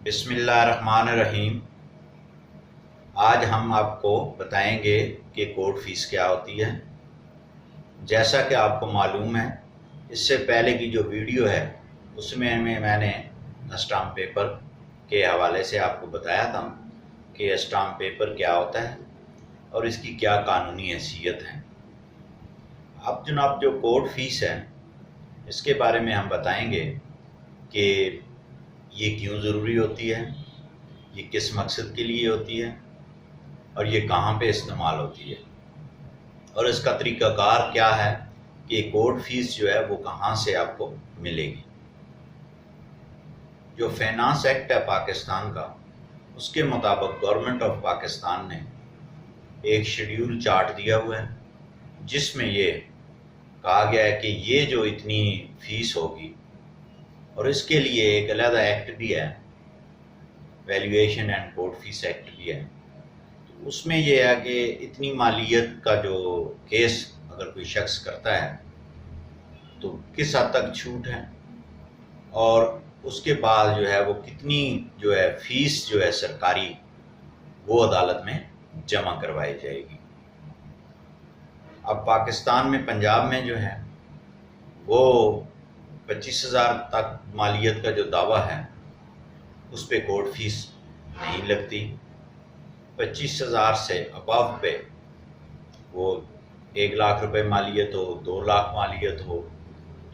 बिस्मिल्लाहिर्रहमानिर्रहीम। आज हम आपको बताएंगे कि कोर्ट फीस क्या होती है। जैसा कि आपको मालूम है, इससे पहले की जो वीडियो है उसमें मैंने स्टाम्प पेपर के हवाले से आपको बताया था कि स्टाम्प पेपर क्या होता है और इसकी क्या कानूनी हैसियत है। अब जनाब जो कोर्ट फीस है इसके बारे में हम बताएंगे कि ये क्यों ज़रूरी होती है, ये किस मकसद के लिए होती है और ये कहाँ पे इस्तेमाल होती है और इसका तरीक़ाकार क्या है कि कोर्ट फीस जो है वो कहाँ से आपको मिलेगी। जो फाइनेंस एक्ट है पाकिस्तान का, उसके मुताबिक गवर्नमेंट ऑफ पाकिस्तान ने एक शेड्यूल चार्ट दिया हुआ है जिसमें ये कहा गया है कि ये जो इतनी फ़ीस होगी, और इसके लिए एक अलग एक्ट भी है, valuation and court fees act भी है। तो उसमें यह है कि इतनी मालियत का जो केस अगर कोई शख्स करता है तो किस हद तक छूट है और उसके बाद जो है वो कितनी जो है फ़ीस जो है सरकारी वो अदालत में जमा करवाई जाएगी। अब पाकिस्तान में पंजाब में जो है वो 25,000 तक मालियत का जो दावा है उस पे कोर्ट फीस नहीं लगती। 25,000 से अबव पे वो 1 लाख रुपए मालियत हो, 2 लाख मालियत हो,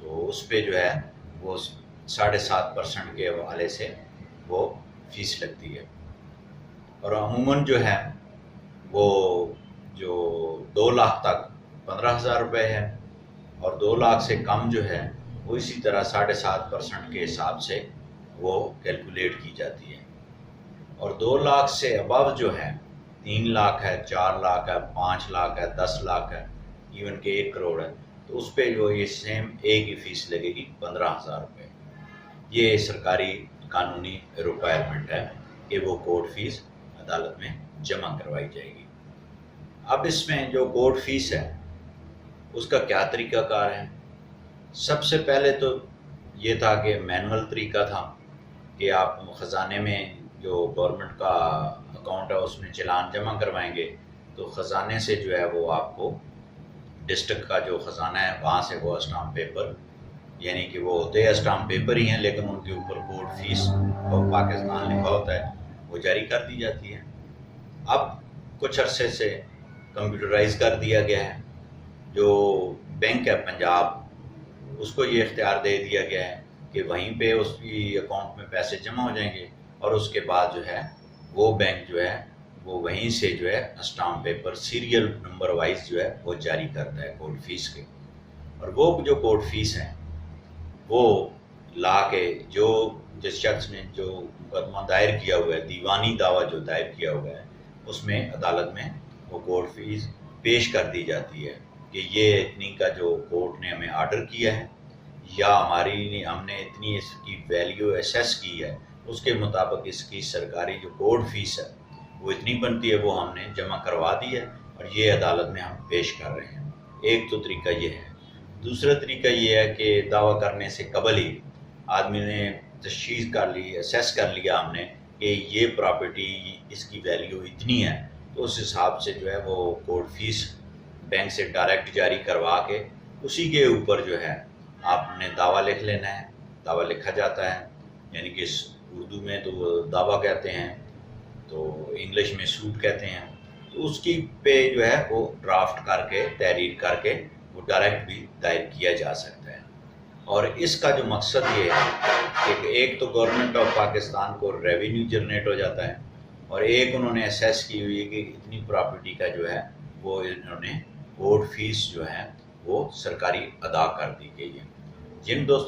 तो उस पे जो है वो 7.5% के हवाले से वो फीस लगती है। और अमूमन जो है वो जो 2 लाख तक 15,000 रुपये है और 2 लाख से कम जो है वो इसी तरह 7.5% के हिसाब से वो कैलकुलेट की जाती है। और 2 लाख से अबव जो है 3 लाख है, 4 लाख है, 5 लाख है, 10 लाख है, इवन के 1 करोड़ है, तो उस पर जो ये सेम एक ही फ़ीस लगेगी 15,000 रुपये। ये सरकारी कानूनी रिक्वायरमेंट है कि वो कोर्ट फीस अदालत में जमा करवाई जाएगी। अब इसमें जो कोर्ट फीस है उसका क्या तरीक़ाकार है। सबसे पहले तो ये था कि मैनुअल तरीका था कि आप ख़जाने में जो गवर्नमेंट का अकाउंट है उसमें चालान जमा करवाएंगे तो ख़जाने से जो है वो आपको डिस्ट्रिक्ट का जो ख़जाना है वहाँ से वो स्टाम्प पेपर, यानी कि वो होते हैं स्टाम्प पेपर ही हैं लेकिन उनके ऊपर कोर्ट फीस और पाकिस्तान लिखा होता है, वो जारी कर दी जाती है। अब कुछ अरसे से कंप्यूटराइज़ कर दिया गया है। जो बैंक है पंजाब, उसको ये इख्तियार दे दिया गया है कि वहीं पे उसकी अकाउंट में पैसे जमा हो जाएंगे और उसके बाद जो है वो बैंक जो है वो वहीं से जो है stamp paper serial number wise जो है वो जारी करता है कोर्ट फीस के। और वो जो कोर्ट फीस है वो ला के जो जिस शख्स ने जो मुकदमा दायर किया हुआ है, दीवानी दावा जो दायर किया हुआ है, उसमें अदालत में वो कोर्ट फीस पेश कर दी जाती है कि ये इतनी का जो कोर्ट ने हमें आर्डर किया है या हमने इतनी इसकी वैल्यू असेस की है, उसके मुताबिक इसकी सरकारी जो कोर्ट फीस है वो इतनी बनती है, वो हमने जमा करवा दी है और ये अदालत में हम पेश कर रहे हैं। एक तो तरीका ये है। दूसरा तरीका ये है कि दावा करने से कबल ही आदमी ने तशख़ीस कर ली, असेस कर लिया हमने कि ये प्रॉपर्टी इसकी वैल्यू इतनी है, तो उस हिसाब से जो है वो कोर्ट फीस बैंक से डायरेक्ट जारी करवा के उसी के ऊपर जो है आपने दावा लिख लेना है। दावा लिखा जाता है, यानी कि उर्दू में तो वो दावा कहते हैं, तो इंग्लिश में सूट कहते हैं। तो उसकी पे जो है वो ड्राफ्ट करके तहरीर करके वो डायरेक्ट भी दायर किया जा सकता है। और इसका जो मकसद ये है कि एक तो गवर्नमेंट ऑफ पाकिस्तान को रेवेन्यू जनरेट हो जाता है और एक उन्होंने असेस की हुई है कि इतनी प्रॉपर्टी का जो है वो इन्होंने कोर्ट फीस जो है वो सरकारी अदा कर दी गई है। जिन दोस्तों